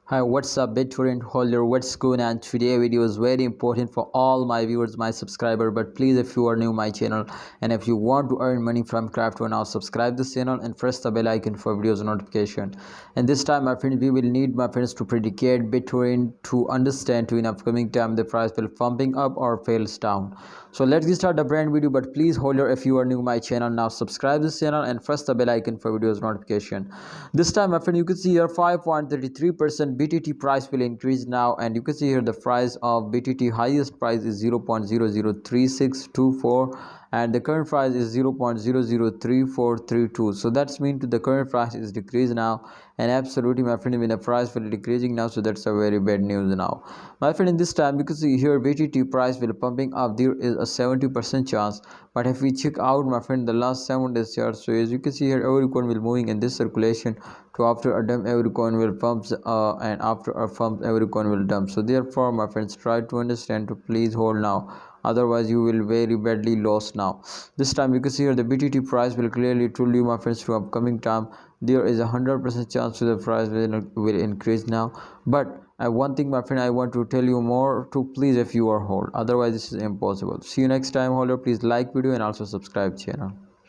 Hi, what's up, Bittorrent holder? What's going on? Today video is very important for all my viewers, my subscriber. But please, if you are new my channel and if you want to earn money from crypto, now subscribe this channel and press the bell icon for videos notification. And this time, my friends, we will need my friends to predicate Bittorrent to understand to in upcoming time the price will pumping up or fails down. So let's get start the brand video. But please, holder, if you are new my channel, now subscribe this channel and press the bell icon for videos notification. This time, my friend, you can see here 5.33% BTT price will increase now, and you can see here the price of BTT highest price is 0.003624 and the current price is 0.003432. so that's mean to the current price is decreased now, and absolutely my friend when the price will decreasing now, so that's a very bad news now my friend. In this time you can see here BTT price will pumping up. There is a 70% chance, but if we check out my friend the last 7 days chart, so as you can see here every coin will moving in this circulation to after a dump every coin will pumps and after a pump every coin will dump. So therefore my friends, try to understand to please hold now, otherwise you will very badly lost now. This time you can see here the BTT price will clearly tell you my friends to upcoming time there is 100% chance to the price will increase now. But one thing my friend, I want to tell you more to please if you are hold, otherwise this is impossible. See you next time holder. Please like video and also subscribe channel.